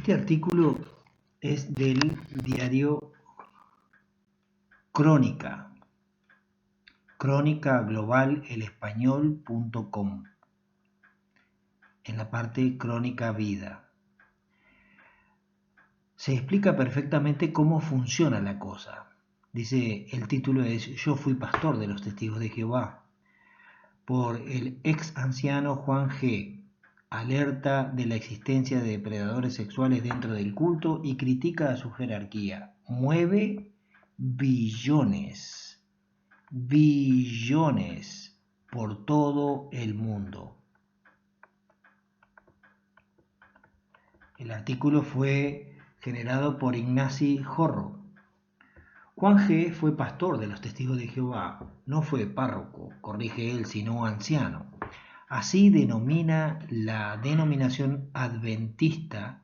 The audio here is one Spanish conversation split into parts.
Este artículo es del diario Crónica, Crónica Global elespañol.com, en la parte Crónica Vida. Se explica perfectamente cómo funciona la cosa. Dice, el título es Yo fui pastor de los testigos de Jehová, por el ex anciano Juan G. Alerta de la existencia de depredadores sexuales dentro del culto y critica a su jerarquía. Mueve billones por todo el mundo. El artículo fue generado por Ignacy Jorro. Juan G. fue pastor de los testigos de Jehová, no fue párroco, corrige él, sino anciano. Así denomina la denominación adventista,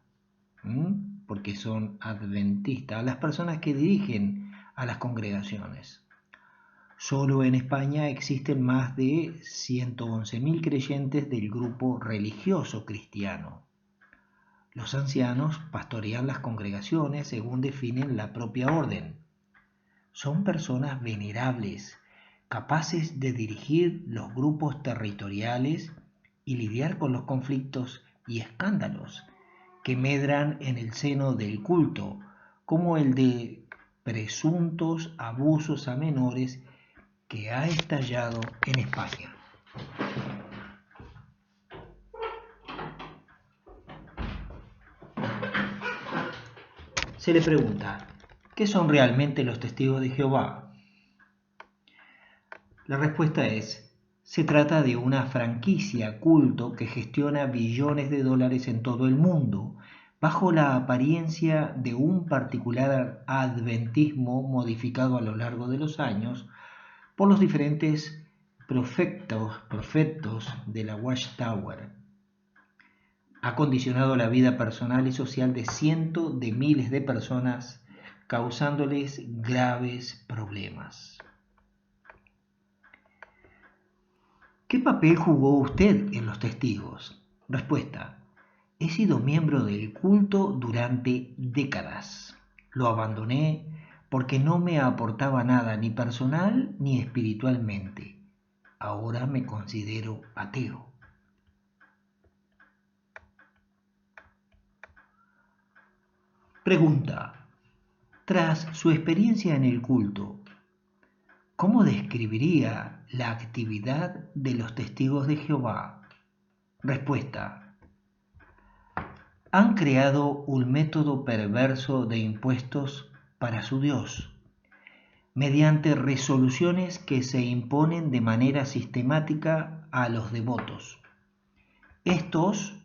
porque son adventistas, a las personas que dirigen a las congregaciones. Solo en España existen más de 111.000 creyentes del grupo religioso cristiano. Los ancianos pastorean las congregaciones según definen la propia orden. Son personas venerables, capaces de dirigir los grupos territoriales y lidiar con los conflictos y escándalos que medran en el seno del culto, como el de presuntos abusos a menores que ha estallado en España. Se le pregunta, ¿qué son realmente los testigos de Jehová? La respuesta es, se trata de una franquicia culto que gestiona billones de dólares en todo el mundo, bajo la apariencia de un particular adventismo modificado a lo largo de los años por los diferentes profetos de la Watchtower. Ha condicionado la vida personal y social de cientos de miles de personas, causándoles graves problemas. ¿Qué papel jugó usted en los testigos? Respuesta. He sido miembro del culto durante décadas. Lo abandoné porque no me aportaba nada ni personal ni espiritualmente. Ahora me considero ateo. Pregunta. Tras su experiencia en el culto, ¿cómo describiría la actividad de los testigos de Jehová? Respuesta. Han creado un método perverso de impuestos para su Dios, mediante resoluciones que se imponen de manera sistemática a los devotos. Estos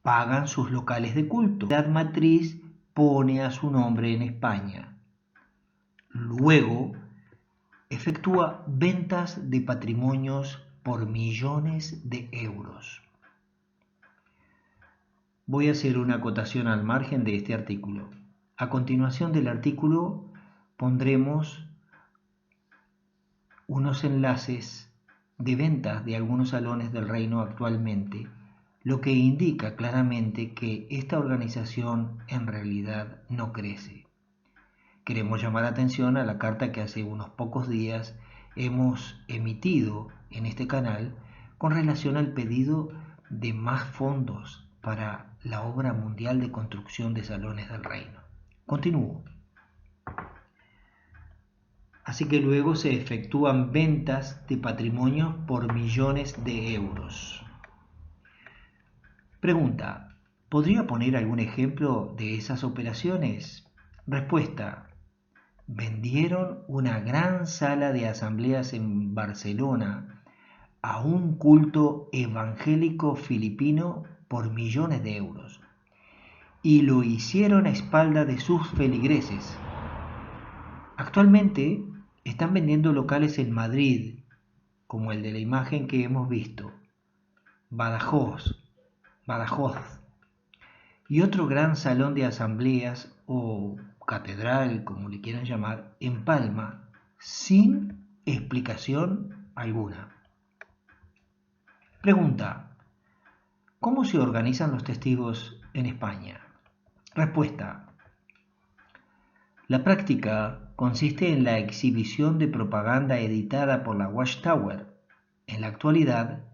pagan sus locales de culto. La ciudad matriz pone a su nombre en España. Luego, efectúa ventas de patrimonios por millones de euros. Voy a hacer una acotación al margen de este artículo. A continuación del artículo pondremos unos enlaces de ventas de algunos salones del reino actualmente, lo que indica claramente que esta organización en realidad no crece. Queremos llamar la atención a la carta que hace unos pocos días hemos emitido en este canal con relación al pedido de más fondos para la obra mundial de construcción de salones del reino. Continúo. Así que luego se efectúan ventas de patrimonio por millones de euros. Pregunta, ¿podría poner algún ejemplo de esas operaciones? Respuesta. Vendieron una gran sala de asambleas en Barcelona a un culto evangélico filipino por millones de euros. Y lo hicieron a espalda de sus feligreses. Actualmente están vendiendo locales en Madrid, como el de la imagen que hemos visto, Badajoz, y otro gran salón de asambleas o catedral, como le quieran llamar, en Palma, sin explicación alguna. Pregunta, ¿cómo se organizan los testigos en España? Respuesta. La práctica consiste en la exhibición de propaganda editada por la Watchtower. En la actualidad,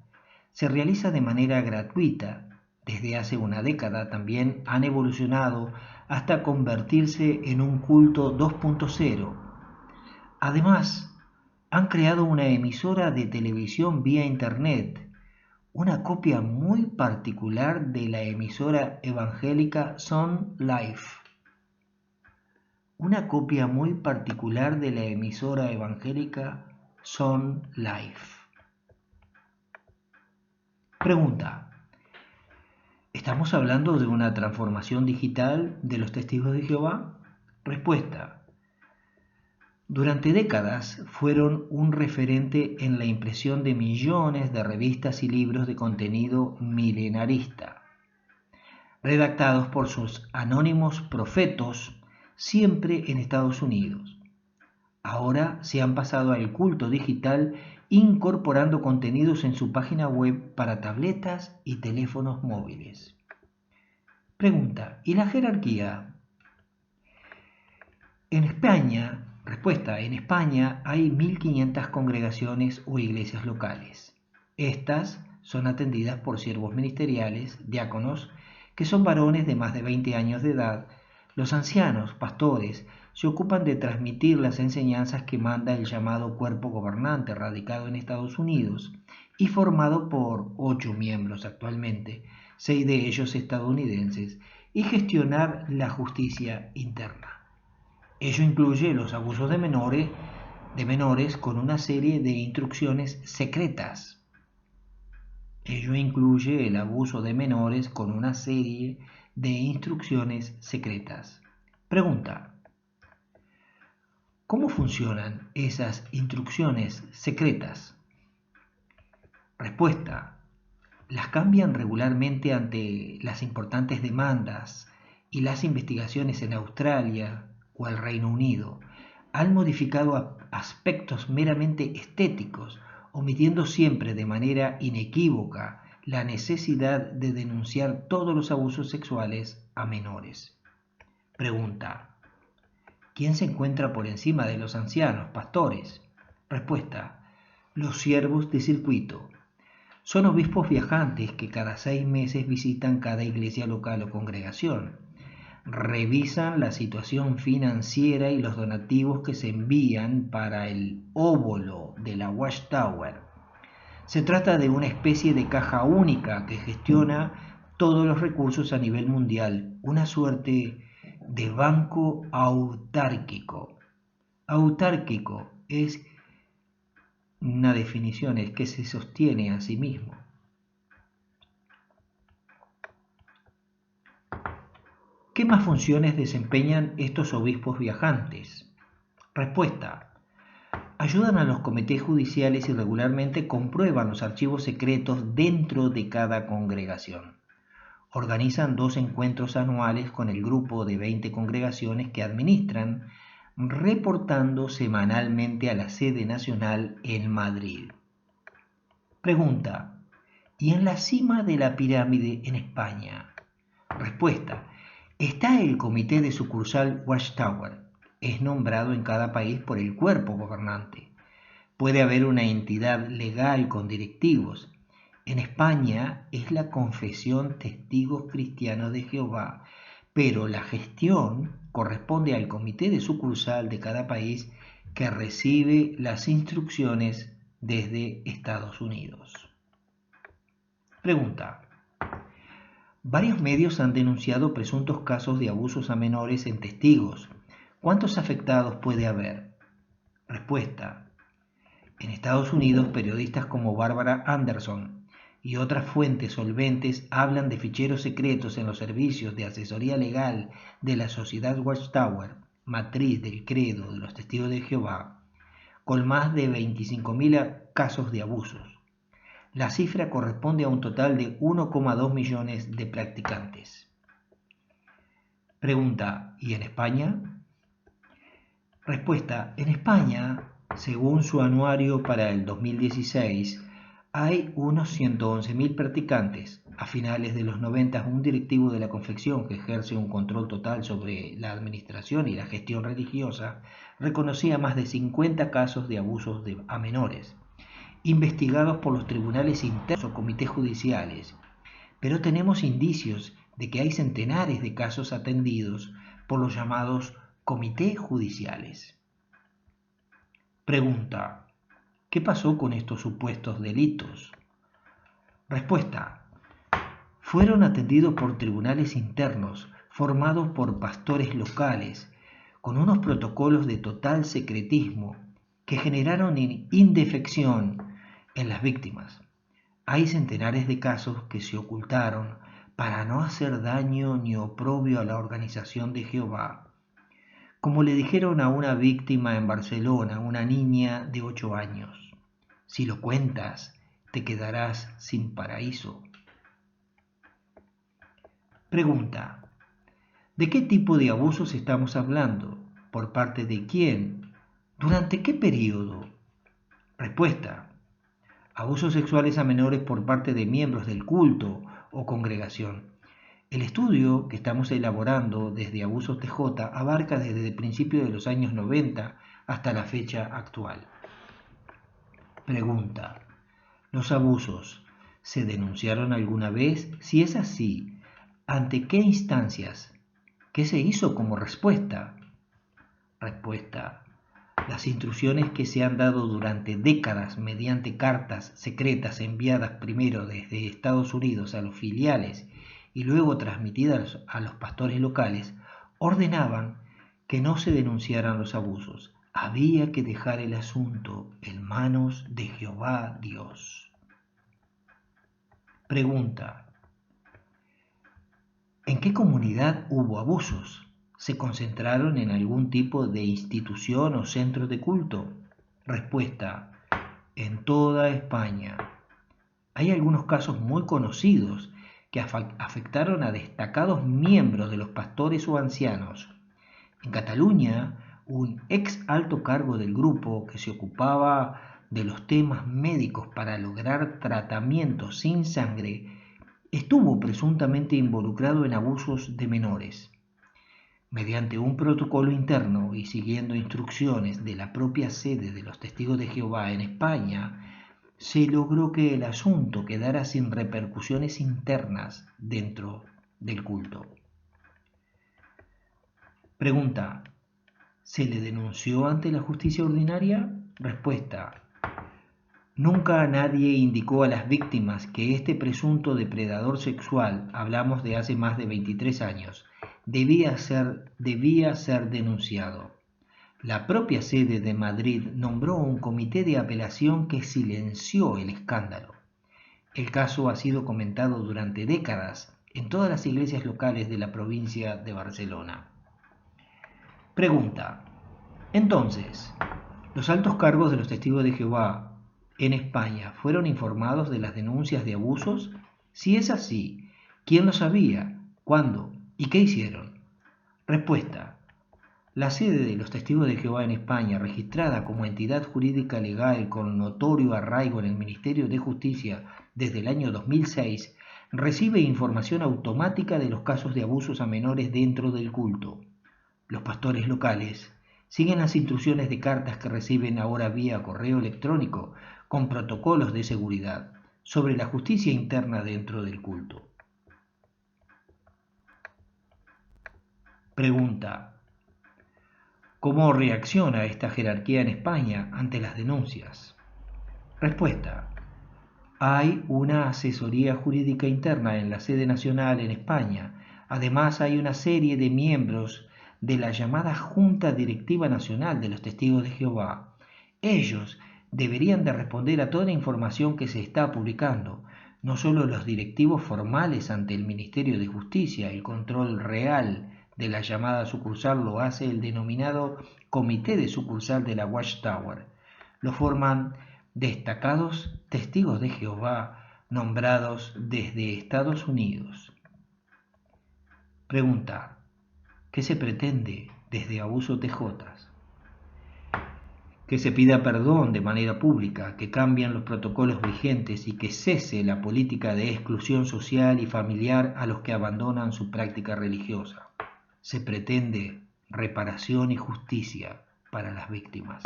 se realiza de manera gratuita. Desde hace una década también han evolucionado hasta convertirse en un culto 2.0. Además, han creado una emisora de televisión vía Internet, una copia muy particular de la emisora evangélica Son Life. Una copia muy particular de la emisora evangélica Son Life. Pregunta. ¿Estamos hablando de una transformación digital de los testigos de Jehová? Respuesta. Durante décadas fueron un referente en la impresión de millones de revistas y libros de contenido milenarista, redactados por sus anónimos profetos, siempre en Estados Unidos. Ahora se han pasado al culto digital incorporando contenidos en su página web para tabletas y teléfonos móviles. Pregunta, ¿y la jerarquía? En España, respuesta, en España hay 1.500 congregaciones o iglesias locales. Estas son atendidas por siervos ministeriales, diáconos, que son varones de más de 20 años de edad. Los ancianos, pastores, se ocupan de transmitir las enseñanzas que manda el llamado cuerpo gobernante radicado en Estados Unidos y formado por 8 miembros actualmente, 6 de ellos estadounidenses, y gestionar la justicia interna. Ello incluye los abusos de menores con una serie de instrucciones secretas. Ello incluye el abuso de menores con una serie de instrucciones secretas. Pregunta. ¿Cómo funcionan esas instrucciones secretas? Respuesta. Las cambian regularmente ante las importantes demandas y las investigaciones en Australia o el Reino Unido. Han modificado aspectos meramente estéticos, omitiendo siempre de manera inequívoca la necesidad de denunciar todos los abusos sexuales a menores. Pregunta. ¿Quién se encuentra por encima de los ancianos, pastores? Respuesta. Los siervos de circuito. Son obispos viajantes que cada 6 meses visitan cada iglesia local o congregación. Revisan la situación financiera y los donativos que se envían para el óvulo de la Watchtower. Se trata de una especie de caja única que gestiona todos los recursos a nivel mundial, una suerte de banco autárquico. Autárquico es una definición, es que se sostiene a sí mismo. ¿Qué más funciones desempeñan estos obispos viajantes? Respuesta. Ayudan a los comités judiciales y regularmente comprueban los archivos secretos dentro de cada congregación. Organizan 2 encuentros anuales con el grupo de 20 congregaciones que administran, reportando semanalmente a la sede nacional en Madrid. Pregunta. ¿Y en la cima de la pirámide en España? Respuesta. Está el comité de sucursal Watchtower. Es nombrado en cada país por el cuerpo gobernante. Puede haber una entidad legal con directivos. En España es la Confesión Testigos Cristianos de Jehová, pero la gestión corresponde al comité de sucursal de cada país que recibe las instrucciones desde Estados Unidos. Pregunta. Varios medios han denunciado presuntos casos de abusos a menores en testigos. ¿Cuántos afectados puede haber? Respuesta. En Estados Unidos, periodistas como Barbara Anderson y otras fuentes solventes hablan de ficheros secretos en los servicios de asesoría legal de la Sociedad Watchtower, matriz del credo de los testigos de Jehová, con más de 25.000 casos de abusos. La cifra corresponde a un total de 1,2 millones de practicantes. Pregunta, ¿y en España? Respuesta, en España, según su anuario para el 2016, hay unos 111.000 practicantes, A finales de los 90, un directivo de la confección que ejerce un control total sobre la administración y la gestión religiosa reconocía más de 50 casos de abusos a menores, investigados por los tribunales internos o comités judiciales, pero tenemos indicios de que hay centenares de casos atendidos por los llamados comités judiciales. Pregunta: ¿qué pasó con estos supuestos delitos? Respuesta: fueron atendidos por tribunales internos formados por pastores locales, con unos protocolos de total secretismo que generaron indefección en las víctimas. Hay centenares de casos que se ocultaron para no hacer daño ni oprobio a la organización de Jehová. Como le dijeron a una víctima en Barcelona, una niña de 8 años, si lo cuentas, te quedarás sin paraíso. Pregunta: ¿de qué tipo de abusos estamos hablando? ¿Por parte de quién? ¿Durante qué periodo? Respuesta: abusos sexuales a menores por parte de miembros del culto o congregación. El estudio que estamos elaborando desde Abusos TJ abarca desde el principio de los años 90 hasta la fecha actual. Pregunta: ¿los abusos se denunciaron alguna vez? Si es así, ¿ante qué instancias? ¿Qué se hizo como respuesta? Respuesta: las instrucciones que se han dado durante décadas mediante cartas secretas enviadas primero desde Estados Unidos a los filiales y luego transmitidas a los pastores locales, ordenaban que no se denunciaran los abusos. Había que dejar el asunto en manos de Jehová Dios. Pregunta: ¿en qué comunidad hubo abusos? ¿Se concentraron en algún tipo de institución o centro de culto? Respuesta: en toda España. Hay algunos casos muy conocidos que afectaron a destacados miembros de los pastores o ancianos. En Cataluña, un ex alto cargo del grupo que se ocupaba de los temas médicos para lograr tratamientos sin sangre estuvo presuntamente involucrado en abusos de menores. Mediante un protocolo interno y siguiendo instrucciones de la propia sede de los Testigos de Jehová en España, se logró que el asunto quedara sin repercusiones internas dentro del culto. Pregunta: ¿se le denunció ante la justicia ordinaria? Respuesta: nunca nadie indicó a las víctimas que este presunto depredador sexual, hablamos de hace más de 23 años, debía ser denunciado. La propia sede de Madrid nombró un comité de apelación que silenció el escándalo. El caso ha sido comentado durante décadas en todas las iglesias locales de la provincia de Barcelona. Pregunta: entonces, ¿los altos cargos de los Testigos de Jehová en España fueron informados de las denuncias de abusos? Si es así, ¿quién lo sabía? ¿Cuándo? ¿Y qué hicieron? Respuesta: la sede de los Testigos de Jehová en España, registrada como entidad jurídica legal con notorio arraigo en el Ministerio de Justicia desde el año 2006, recibe información automática de los casos de abusos a menores dentro del culto. Los pastores locales siguen las instrucciones de cartas que reciben ahora vía correo electrónico con protocolos de seguridad sobre la justicia interna dentro del culto. Pregunta: ¿cómo reacciona esta jerarquía en España ante las denuncias? Respuesta: hay una asesoría jurídica interna en la sede nacional en España. Además, hay una serie de miembros de la llamada Junta Directiva Nacional de los Testigos de Jehová. Ellos deberían de responder a toda la información que se está publicando, no solo los directivos formales ante el Ministerio de Justicia. El control real de la llamada sucursal lo hace el denominado Comité de Sucursal de la Watchtower. Lo forman destacados testigos de Jehová nombrados desde Estados Unidos. Pregunta: ¿qué se pretende desde Abuso TJ? que se pida perdón de manera pública, que cambien los protocolos vigentes y que cese la política de exclusión social y familiar a los que abandonan su práctica religiosa. Se pretende reparación y justicia para las víctimas.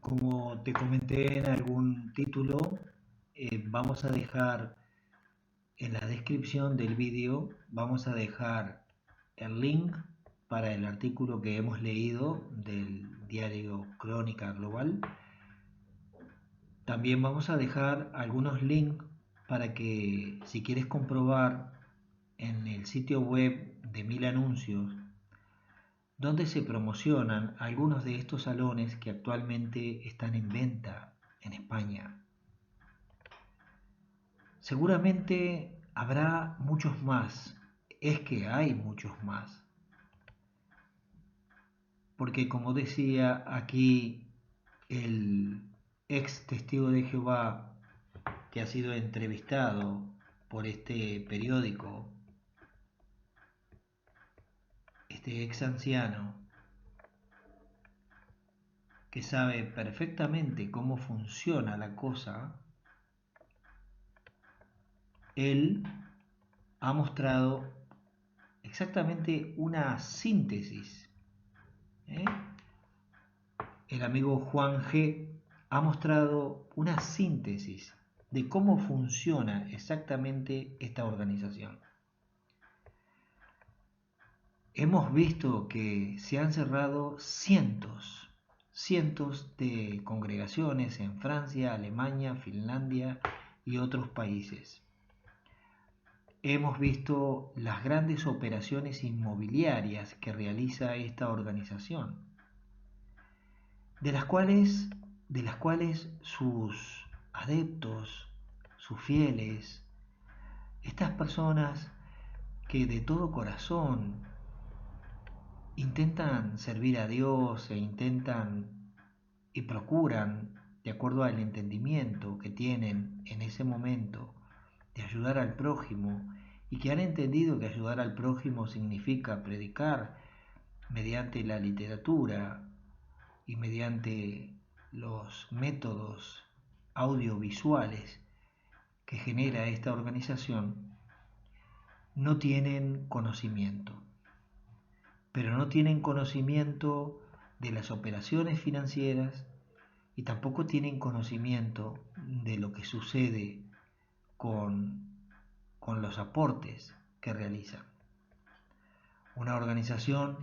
Como te comenté en algún título, vamos a dejar en la descripción del vídeo, vamos a dejar el link para el artículo que hemos leído del diario Crónica Global. También vamos a dejar algunos links para que si quieres comprobar en el sitio web de Mil Anuncios, donde se promocionan algunos de estos salones que actualmente están en venta en España. Seguramente habrá muchos más, es que hay muchos más, porque como decía aquí el ex testigo de Jehová que ha sido entrevistado por este periódico, este ex anciano que sabe perfectamente cómo funciona la cosa, él ha mostrado exactamente una síntesis. El amigo Juan G. ha mostrado una síntesis de cómo funciona exactamente esta organización. Hemos visto que se han cerrado cientos de congregaciones en Francia, Alemania, Finlandia y otros países. Hemos visto las grandes operaciones inmobiliarias que realiza esta organización, de las cuales sus adeptos, sus fieles, estas personas que de todo corazón intentan servir a Dios e intentan y procuran, de acuerdo al entendimiento que tienen en ese momento, de ayudar al prójimo, y que han entendido que ayudar al prójimo significa predicar mediante la literatura y mediante los métodos audiovisuales que genera esta organización, no tienen conocimiento. Pero no tienen conocimiento de las operaciones financieras y tampoco tienen conocimiento de lo que sucede con los aportes que realizan. Una organización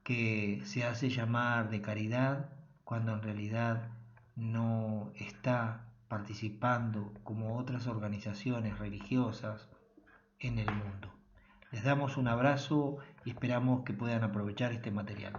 que se hace llamar de caridad cuando en realidad no está participando como otras organizaciones religiosas en el mundo. Les damos un abrazo y esperamos que puedan aprovechar este material.